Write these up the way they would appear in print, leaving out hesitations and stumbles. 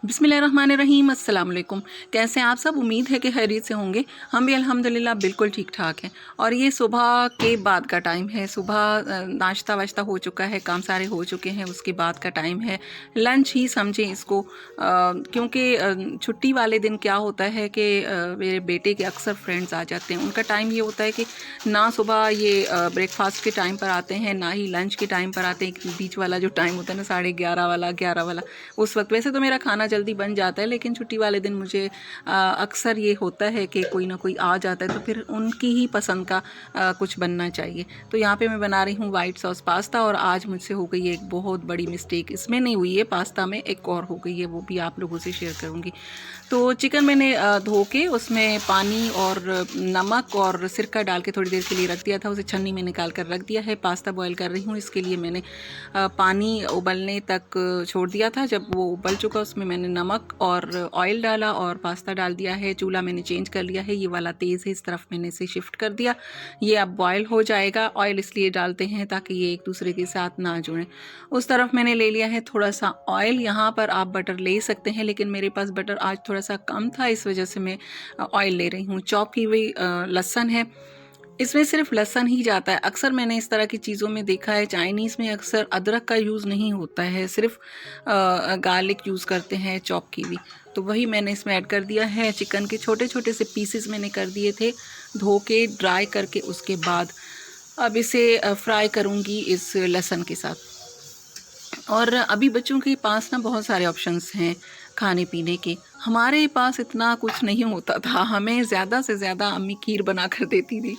बिस्मिल्लाहिर्रहमानिर्रहीम, अस्सलाम वालेकुम। कैसे हैं आप सब? उम्मीद है कि खैरियत से होंगे। हम भी अल्हम्दुलिल्लाह बिल्कुल ठीक ठाक हैं। और ये सुबह के बाद का टाइम है। सुबह नाश्ता वाश्ता हो चुका है, काम सारे हो चुके हैं, उसके बाद का टाइम है। लंच ही समझें इसको, क्योंकि छुट्टी वाले दिन क्या होता है कि मेरे बेटे के अक्सर फ्रेंड्स आ जाते हैं। उनका टाइम ये होता है कि ना सुबह ये ब्रेकफास्ट के टाइम पर आते हैं, ना ही लंच के टाइम पर आते हैं। बीच वाला जो टाइम होता है ना, 11:30 वाला, 11 वाला, उस वक्त वैसे तो मेरा खाना जल्दी बन जाता है, लेकिन छुट्टी वाले दिन मुझे अक्सर ये होता है कि कोई ना कोई आ जाता है, तो फिर उनकी ही पसंद का कुछ बनना चाहिए। तो यहाँ पे मैं बना रही हूँ वाइट सॉस पास्ता। और आज मुझसे हो गई है एक बहुत बड़ी मिस्टेक। इसमें नहीं हुई है, पास्ता में एक और हो गई है, वो भी आप लोगों से शेयर करूँगी। तो चिकन मैंने धो के उसमें पानी और नमक और सिरका डाल के थोड़ी देर के लिए रख दिया था। उसे छन्नी में निकाल कर रख दिया है। पास्ता बॉयल कर रही हूँ, इसके लिए मैंने पानी उबलने तक छोड़ दिया था। जब वो उबल चुका, उसमें मैंने नमक और ऑयल डाला और पास्ता डाल दिया है। चूल्हा मैंने चेंज कर लिया है, ये वाला तेज़ है, इस तरफ मैंने इसे शिफ्ट कर दिया। ये अब बॉयल हो जाएगा। ऑयल इसलिए डालते हैं ताकि ये एक दूसरे के साथ ना जुड़ें। उस तरफ मैंने ले लिया है थोड़ा सा ऑयल। यहाँ पर आप बटर ले सकते हैं, लेकिन मेरे पास बटर आज थोड़ा सा कम था, इस वजह से मैं ऑयल ले रही हूँ। चॉप की हुई लहसुन है, इसमें सिर्फ लहसुन ही जाता है। अक्सर मैंने इस तरह की चीज़ों में देखा है, चाइनीज़ में अक्सर अदरक का यूज़ नहीं होता है, सिर्फ गार्लिक यूज़ करते हैं चॉप की हुई। तो वही मैंने इसमें ऐड कर दिया है। चिकन के छोटे छोटे से पीसेस मैंने कर दिए थे, धो के ड्राई करके। उसके बाद अब इसे फ्राई करूँगी इस लहसुन के साथ। और अभी बच्चों के पास ना बहुत सारे ऑप्शंस हैं खाने पीने के। हमारे पास इतना कुछ नहीं होता था। हमें ज़्यादा से ज़्यादा अम्मी खीर बना कर देती थी,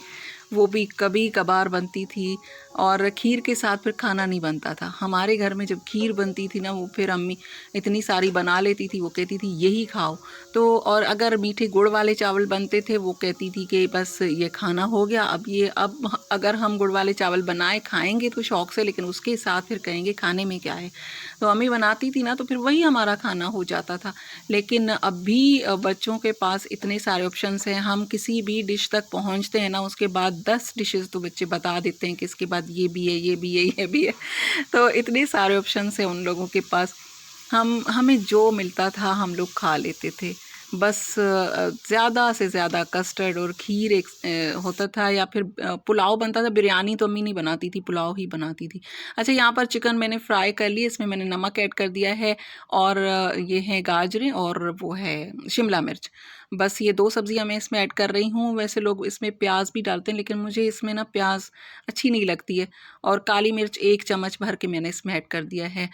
वो भी कभी कभार बनती थी। और खीर के साथ फिर खाना नहीं बनता था हमारे घर में। जब खीर बनती थी ना, वो फिर अम्मी इतनी सारी बना लेती थी, वो कहती थी यही खाओ। तो और अगर मीठे गुड़ वाले चावल बनते थे, वो कहती थी कि बस ये खाना हो गया। अब अगर हम गुड़ वाले चावल बनाए खाएंगे तो शौक से, लेकिन उसके साथ फिर कहेंगे खाने में क्या है। तो अम्मी बनाती थी ना, तो फिर वही हमारा खाना हो जाता था। लेकिन अभी बच्चों के पास इतने सारे ऑप्शंस हैं। हम किसी भी डिश तक पहुंचते हैं ना, उसके बाद 10 डिशेस तो बच्चे बता देते हैं कि इसके बाद ये भी है, ये भी है, ये भी है। तो इतने सारे ऑप्शंस हैं उन लोगों के पास। हमें जो मिलता था हम लोग खा लेते थे। बस ज़्यादा से ज़्यादा कस्टर्ड और खीर एक होता था, या फिर पुलाव बनता था। बिरयानी तो अम्मी नहीं बनाती थी, पुलाव ही बनाती थी। अच्छा, यहाँ पर चिकन मैंने फ्राई कर लिया, इसमें मैंने नमक ऐड कर दिया है। और ये हैं गाजरें और वो है शिमला मिर्च। बस ये 2 सब्जियाँ मैं इसमें ऐड कर रही हूँ। वैसे लोग इसमें प्याज भी डालते हैं, लेकिन मुझे इसमें ना प्याज अच्छी नहीं लगती है। और काली मिर्च 1 चम्मच भर के मैंने इसमें ऐड कर दिया है।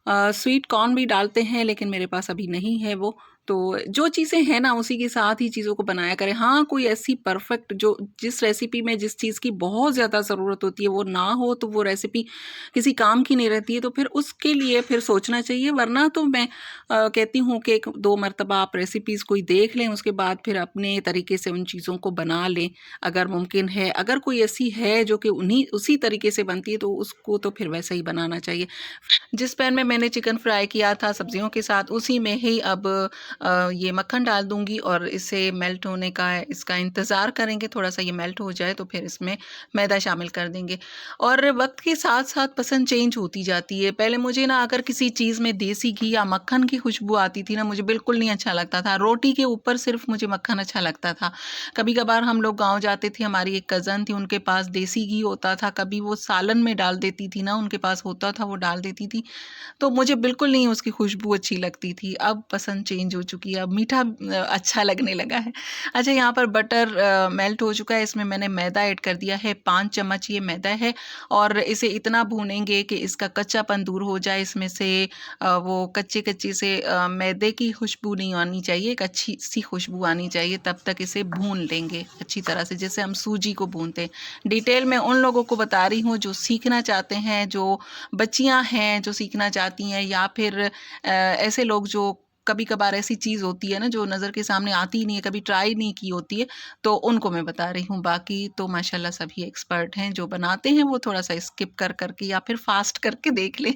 स्वीट कॉर्न भी डालते हैं, लेकिन मेरे पास अभी नहीं है वो। तो जो चीज़ें हैं ना, उसी के साथ ही चीज़ों को बनाया करें। हाँ, कोई ऐसी परफेक्ट जो जिस रेसिपी में जिस चीज़ की बहुत ज़्यादा ज़रूरत होती है वो ना हो, तो वो रेसिपी किसी काम की नहीं रहती है। तो फिर उसके लिए फिर सोचना चाहिए। वरना तो मैं कहती हूँ कि 1-2 मरतबा आप रेसिपीज़ कोई देख लें, उसके बाद फिर अपने तरीके से उन चीज़ों को बना लें, अगर मुमकिन है। अगर कोई ऐसी है जो कि उन्हीं उसी तरीके से बनती है, तो उसको तो फिर वैसे ही बनाना चाहिए। जिस पैन में मैंने चिकन फ्राई किया था सब्जियों के साथ, उसी में ही अब ये मक्खन डाल दूंगी और इसे मेल्ट होने का इसका इंतज़ार करेंगे। थोड़ा सा ये मेल्ट हो जाए तो फिर इसमें मैदा शामिल कर देंगे। और वक्त के साथ साथ पसंद चेंज होती जाती है। पहले मुझे ना अगर किसी चीज़ में देसी घी या मक्खन की खुशबू आती थी ना, मुझे बिल्कुल नहीं अच्छा लगता था। रोटी के ऊपर सिर्फ मुझे मक्खन अच्छा लगता था। कभी कभार हम लोग गाँव जाते थे, हमारी एक कज़न थी, उनके पास देसी घी होता था। कभी वो सालन में डाल देती थी ना, उनके पास होता था, वो डाल देती थी। तो मुझे बिल्कुल नहीं उसकी खुशबू अच्छी लगती थी। अब पसंद चेंज हो चुकी है, अब मीठा अच्छा लगने लगा है। अच्छा, यहाँ पर बटर मेल्ट हो चुका है, इसमें मैंने मैदा ऐड कर दिया है। 5 चम्मच ये मैदा है। और इसे इतना भूनेंगे कि इसका कच्चापन दूर हो जाए। इसमें से वो कच्चे-कच्चे से मैदे की खुशबू नहीं आनी चाहिए, एक अच्छी सी खुशबू आनी चाहिए। तब तक इसे भून लेंगे अच्छी तरह से, जैसे हम सूजी को भूनते हैं। डिटेल में उन लोगों को बता रही हूँ जो सीखना चाहते हैं, जो बच्चियाँ हैं जो सीखना चाहती हैं, या फिर ऐसे लोग जो कभी कभार ऐसी चीज़ होती है ना जो नज़र के सामने आती ही नहीं है, कभी ट्राई नहीं की होती है, तो उनको मैं बता रही हूँ। बाकी तो माशाल्लाह सभी एक्सपर्ट हैं, जो बनाते हैं वो थोड़ा सा स्किप कर करके या फिर फास्ट करके देख लें।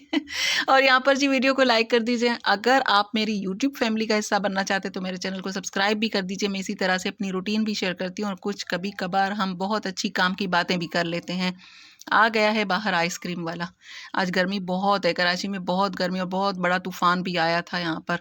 और यहाँ पर जी वीडियो को लाइक कर दीजिए। अगर आप मेरी यूट्यूब फैमिली का हिस्सा बनना चाहते हैं तो मेरे चैनल को सब्सक्राइब भी कर दीजिए। मैं इसी तरह से अपनी रूटीन भी शेयर करती हूँ और कुछ कभी कभार हम बहुत अच्छी काम की बातें भी कर लेते हैं। आ गया है बाहर आइसक्रीम वाला। आज गर्मी बहुत है, कराची में बहुत गर्मी और बहुत बड़ा तूफान भी आया था यहाँ पर।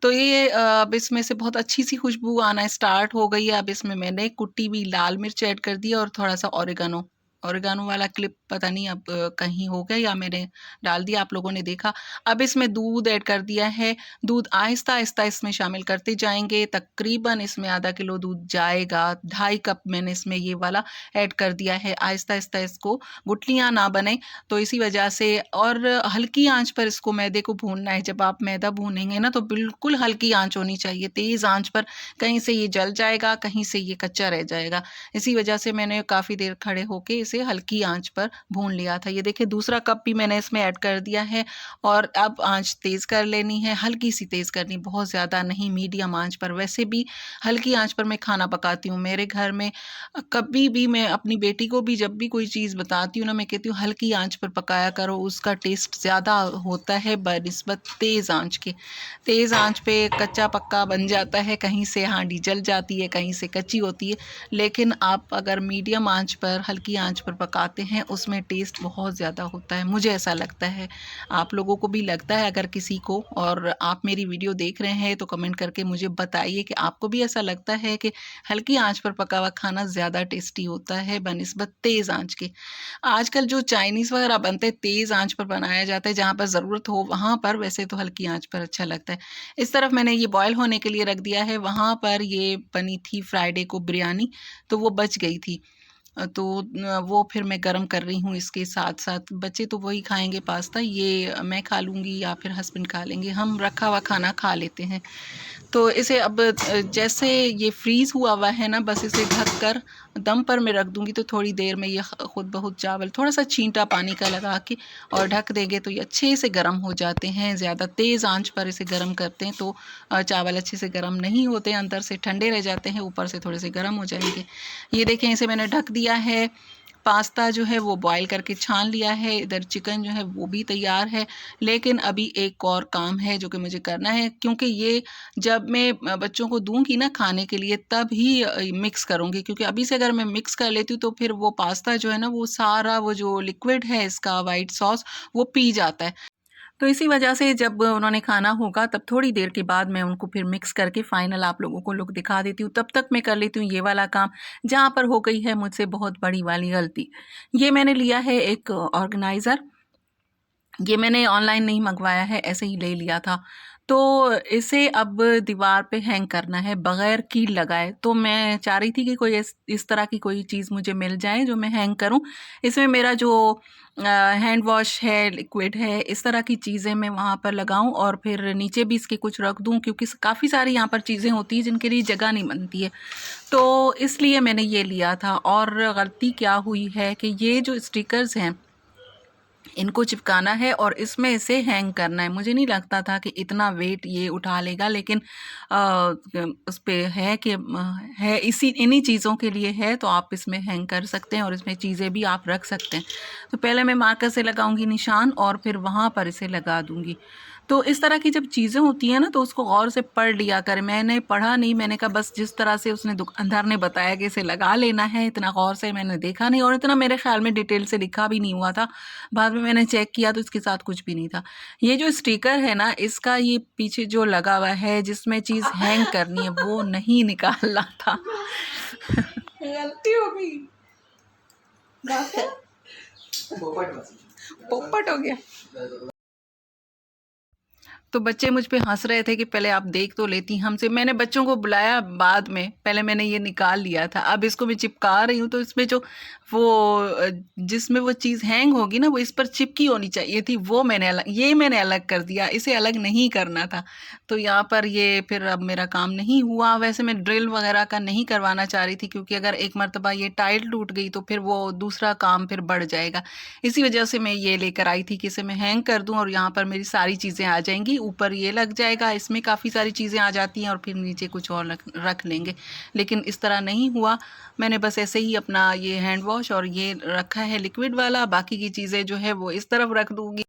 तो ये अब इसमें से बहुत अच्छी सी खुशबू आना स्टार्ट हो गई है। अब इसमें मैंने कुटी हुई लाल मिर्च ऐड कर दी और थोड़ा सा ऑरिगानो। ऑरिगानो वाला क्लिप पता नहीं अब कहीं हो गया या मैंने डाल दिया, आप लोगों ने देखा। अब इसमें दूध ऐड कर दिया है। दूध आहिस्ता आहिस्ता इसमें शामिल करते जाएंगे। तकरीबन इसमें आधा किलो दूध जाएगा। 2.5 कप मैंने इसमें ये वाला ऐड कर दिया है। आहिस्ता आहिस्ता इसको गुठलियाँ ना बने तो इसी वजह से, और हल्की आंच पर इसको मैदे को भूनना है। जब आप मैदा भूनेंगे ना तो बिल्कुल हल्की आंच होनी चाहिए, तेज़ आंच पर कहीं से ये जल जाएगा, कहीं से ये कच्चा रह जाएगा। इसी वजह से मैंने काफ़ी देर खड़े होके इसे हल्की आंच पर भून लिया था। ये देखिए दूसरा कप भी मैंने इसमें ऐड कर दिया है और अब आंच तेज़ कर लेनी है, हल्की सी तेज़ करनी, बहुत ज़्यादा नहीं, मीडियम आंच पर। वैसे भी हल्की आंच पर मैं खाना पकाती हूँ। मेरे घर में कभी भी मैं अपनी बेटी को भी जब भी कोई चीज़ बताती हूँ ना, मैं कहती हूँ हल्की आंच पर पकाया करो, उसका टेस्ट ज़्यादा होता है बनिस्बत तेज़ आंच के। तेज़ आंच पे कच्चा पक्का बन जाता है, कहीं से हांडी जल जाती है, कहीं से कच्ची होती है। लेकिन आप अगर मीडियम आंच पर, हल्की आंच पर पकाते हैं उसमें टेस्ट बहुत ज़्यादा होता है, मुझे ऐसा लगता है। आप लोगों को भी लगता है अगर किसी को, और आप मेरी वीडियो देख रहे हैं तो कमेंट करके मुझे बताइए कि आपको भी ऐसा लगता है कि हल्की आंच पर पका हुआ खाना ज़्यादा टेस्टी होता है बनिस्बत तेज़ आंच के। आजकल जो चाइनीज़ वगैरह बनते हैं तेज़ आंच पर बनाया जाता है, जहाँ पर ज़रूरत हो वहाँ पर, वैसे तो हल्की आंच पर अच्छा लगता है। इस तरफ मैंने ये बॉयल होने के लिए रख दिया है। वहाँ पर ये बनी थी फ्राइडे को बिरयानी, तो वो बच गई थी। तो वो फिर मैं गरम कर रही हूँ इसके साथ-साथ। बच्चे तो वही खाएँगे पास्ता, ये मैं खा लूँगी या फिर हस्बैंड खा लेंगे, हम रखा हुआ खाना खा लेते हैं। तो इसे अब जैसे ये फ्रीज़ हुआ हुआ है ना, बस इसे ढक कर दम पर मैं रख दूँगी तो थोड़ी देर में ये खुद ब खुद चावल थोड़ा-सा छींटा पानी का लगा के और ढक देंगे तो ये अच्छे से गर्म हो जाते हैं। ज़्यादा तेज़ आंच पर इसे गर्म करते हैं तो चावल अच्छे से गर्म नहीं होते, अंदर से ठंडे रह जाते हैं, ऊपर से थोड़े से गर्म हो जाएँगे। ये देखें, इसे मैंने ढक दिया है। पास्ता जो है वो बॉयल करके छान लिया है, इधर चिकन जो है वो भी तैयार है। लेकिन अभी एक और काम है जो कि मुझे करना है, क्योंकि ये जब मैं बच्चों को दूँगी ना खाने के लिए तब ही मिक्स करूँगी, क्योंकि अभी से अगर मैं मिक्स कर लेती हूँ तो फिर वो पास्ता जो है ना वो सारा वो जो लिक्विड है इसका व्हाइट सॉस वो पी जाता है। तो इसी वजह से जब उन्होंने खाना होगा तब थोड़ी देर के बाद मैं उनको फिर मिक्स करके फाइनल आप लोगों को लुक दिखा देती हूँ। तब तक मैं कर लेती हूँ ये वाला काम, जहाँ पर हो गई है मुझसे बहुत बड़ी वाली गलती। ये मैंने लिया है एक ऑर्गेनाइज़र, ये मैंने ऑनलाइन नहीं मंगवाया है, ऐसे ही ले लिया था। तो इसे अब दीवार पे हैंग करना है बग़ैर कील लगाए। तो मैं चाह रही थी कि कोई इस तरह की कोई चीज़ मुझे मिल जाए जो मैं हैंग करूँ। इसमें मेरा जो हैंड वॉश है, लिक्विड है, इस तरह की चीज़ें मैं वहाँ पर लगाऊँ और फिर नीचे भी इसके कुछ रख दूँ, क्योंकि काफ़ी सारी यहाँ पर चीज़ें होती हैं जिनके लिए जगह नहीं बनती है। तो इसलिए मैंने ये लिया था। और गलती क्या हुई है कि ये जो स्टिकर्स हैं इनको चिपकाना है और इसमें इसे हैंग करना है। मुझे नहीं लगता था कि इतना वेट ये उठा लेगा, लेकिन उस पे है कि है इन्हीं चीज़ों के लिए है, तो आप इसमें हैंग कर सकते हैं और इसमें चीज़ें भी आप रख सकते हैं। तो पहले मैं मार्कर से लगाऊंगी निशान और फिर वहाँ पर इसे लगा दूंगी। तो इस तरह की जब चीज़ें होती हैं ना तो उसको गौर से पढ़ लिया करें। मैंने पढ़ा नहीं, मैंने कहा बस जिस तरह से उसने दुकानदार ने बताया कि इसे लगा लेना है, इतना गौर से मैंने देखा नहीं और इतना मेरे ख्याल में डिटेल से लिखा भी नहीं हुआ था। बाद में मैंने चेक किया तो इसके साथ कुछ भी नहीं था। ये जो स्टिकर है ना, इसका ये पीछे जो लगा हुआ है जिसमें चीज़ हैंग करनी है वो नहीं निकालना था। गलती हो गई। पोपट हो गया। तो बच्चे मुझ पे हंस रहे थे कि पहले आप देख तो लेती हमसे। मैंने बच्चों को बुलाया बाद में, पहले मैंने ये निकाल लिया था। अब इसको मैं चिपका रही हूँ तो इसमें जो वो जिसमें वो चीज़ हैंग होगी ना वो इस पर चिपकी होनी चाहिए थी, वो मैंने अलग कर दिया, इसे अलग नहीं करना था। तो यहाँ पर ये फिर अब मेरा काम नहीं हुआ। वैसे मैं ड्रिल वगैरह का नहीं करवाना चाह रही थी, क्योंकि अगर एक मरतबा ये टाइल टूट गई तो फिर वो दूसरा काम फिर बढ़ जाएगा। इसी वजह से मैं ये लेकर आई थी कि इसे मैं हैंग कर दूँ और यहाँ पर मेरी सारी चीज़ें आ जाएंगी। ऊपर ये लग जाएगा, इसमें काफ़ी सारी चीज़ें आ जाती हैं और फिर नीचे कुछ और रख लेंगे। लेकिन इस तरह नहीं हुआ, मैंने बस ऐसे ही अपना ये हैंड वॉश और ये रखा है लिक्विड वाला, बाकी की चीज़ें जो है वो इस तरफ रख दूँगी।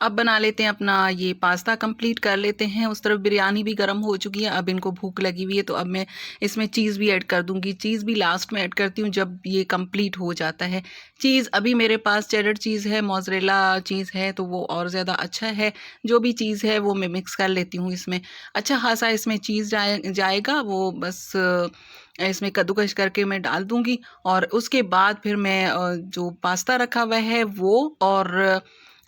अब बना लेते हैं अपना ये पास्ता, कंप्लीट कर लेते हैं। उस तरफ बिरयानी भी गर्म हो चुकी है, अब इनको भूख लगी हुई है तो अब मैं इसमें चीज़ भी ऐड कर दूंगी। चीज़ भी लास्ट में ऐड करती हूँ जब ये कंप्लीट हो जाता है। चीज़ अभी मेरे पास चेडर चीज़ है, मोज़रेला चीज़ है, तो वो और ज़्यादा अच्छा है। जो भी चीज़ है वो मैं मिक्स कर लेती हूँ इसमें। अच्छा खासा इसमें चीज़ जाएगा, वो बस इसमें कद्दूकस करके मैं डाल दूंगी और उसके बाद फिर मैं जो पास्ता रखा हुआ है वो और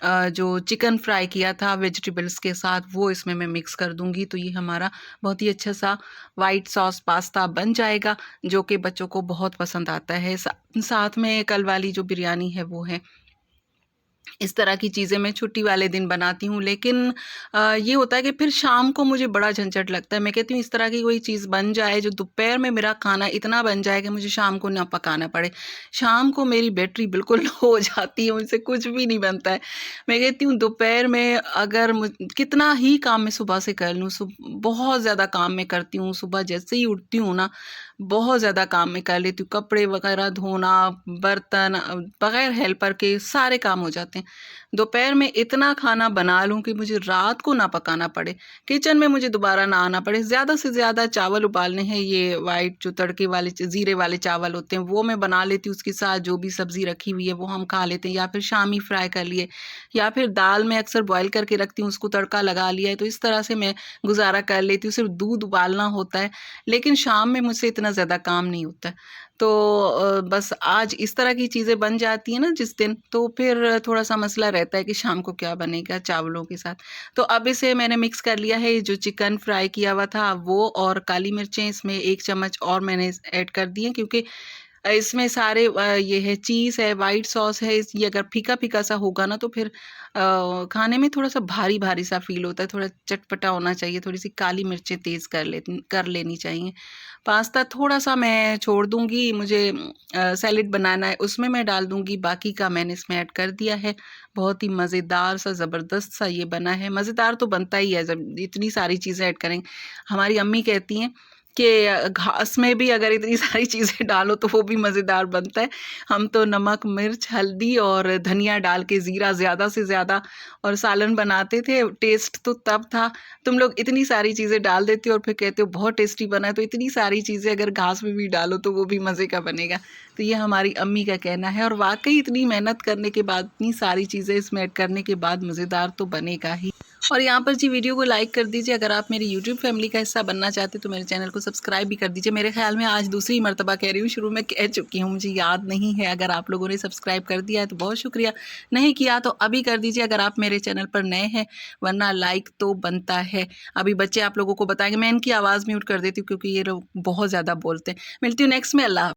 जो चिकन फ्राई किया था वेजिटेबल्स के साथ वो इसमें मैं मिक्स कर दूंगी। तो ये हमारा बहुत ही अच्छा सा वाइट सॉस पास्ता बन जाएगा, जो कि बच्चों को बहुत पसंद आता है। साथ में कल वाली जो बिरयानी है वो है। इस तरह की चीज़ें मैं छुट्टी वाले दिन बनाती हूँ, लेकिन ये होता है कि फिर शाम को मुझे बड़ा झंझट लगता है। मैं कहती हूँ इस तरह की कोई चीज़ बन जाए जो दोपहर में मेरा खाना इतना बन जाए कि मुझे शाम को ना पकाना पड़े। शाम को मेरी बैटरी बिल्कुल लो हो जाती है, मुझसे कुछ भी नहीं बनता है। मैं कहती हूँ दोपहर में अगर कितना ही काम मैं सुबह से कर लूँ, बहुत ज़्यादा काम मैं करती हूँ। सुबह जैसे ही उठती हूँ ना, बहुत ज़्यादा काम मैं कर लेती हूँ। कपड़े वगैरह धोना, बर्तन, बगैर हेल्पर के सारे काम हो जाते हैं। दोपहर में इतना खाना बना लूँ कि मुझे रात को ना पकाना पड़े, किचन में मुझे दोबारा ना आना पड़े। ज़्यादा से ज़्यादा चावल उबालने हैं, ये वाइट जो तड़के वाले ज़ीरे वाले चावल होते हैं वो मैं बना लेती हूँ। उसके साथ जो भी सब्ज़ी रखी हुई है वो हम खा लेते हैं, या फिर शामी फ्राई कर लिए, या फिर दाल मैं अक्सर बॉयल करके रखती हूँ, उसको तड़का लगा लिया है। तो इस तरह से मैं गुजारा कर लेती हूँ। सिर्फ दूध उबालना होता है, लेकिन शाम में मुझसे इतना ज़्यादा काम नहीं होता है। तो बस आज इस तरह की चीज़ें बन जाती हैं ना जिस दिन, तो फिर थोड़ा-सा मसला रहता है कि शाम को क्या बनेगा चावलों के साथ। तो अब इसे मैंने मिक्स कर लिया है, जो चिकन फ्राई किया हुआ था वो, और काली मिर्चें इसमें 1 चम्मच और मैंने ऐड कर दी हैं, क्योंकि इसमें सारे ये है चीज़ है, वाइट सॉस है, ये अगर फीका-फीका सा होगा ना तो फिर खाने में थोड़ा-सा भारी-भारी सा फ़ील होता है, थोड़ा चटपटा होना चाहिए, थोड़ी-सी काली मिर्चें तेज़ कर लेनी चाहिए। पास्ता थोड़ा-सा मैं छोड़ दूँगी, मुझे सैलेड बनाना है उसमें मैं डाल दूँगी, बाकी का मैंने इसमें ऐड कर दिया है। बहुत ही मज़ेदार सा, ज़बरदस्त सा ये बना है। मज़ेदार तो बनता ही है जब इतनी सारी चीज़ें ऐड करेंगे। हमारी अम्मी कहती हैं कि घास में भी अगर इतनी सारी चीज़ें डालो तो वो भी मज़ेदार बनता है। हम तो नमक, मिर्च, हल्दी और धनिया डाल के, ज़ीरा ज़्यादा से ज़्यादा, और सालन बनाते थे। टेस्ट तो तब था, तुम लोग इतनी सारी चीज़ें डाल देते हो और फिर कहते हो बहुत टेस्टी बना है। तो इतनी सारी चीज़ें अगर घास में भी डालो तो वो भी मज़े का बनेगा। तो ये हमारी अम्मी का कहना है, और वाक़ई इतनी मेहनत करने के बाद, इतनी सारी चीज़ें इसमें ऐड करने के बाद मज़ेदार तो बनेगा ही। और यहाँ पर जी वीडियो को लाइक कर दीजिए। अगर आप मेरी यूट्यूब फैमिली का हिस्सा बनना चाहते तो मेरे चैनल को सब्सक्राइब भी कर दीजिए। मेरे ख्याल में आज दूसरी मर्तबा कह रही हूँ, शुरू में कह चुकी हूँ, मुझे याद नहीं है। अगर आप लोगों ने सब्सक्राइब कर दिया है तो बहुत शुक्रिया, नहीं किया तो अभी कर दीजिए अगर आप मेरे चैनल पर नए हैं, वरना लाइक तो बनता है। अभी बच्चे आप लोगों को बताएंगे, मैं इनकी आवाज़ म्यूट कर देती हूँ क्योंकि ये लोग बहुत ज़्यादा बोलते हैं। मिलती हूँ नेक्स्ट में। अल्लाह।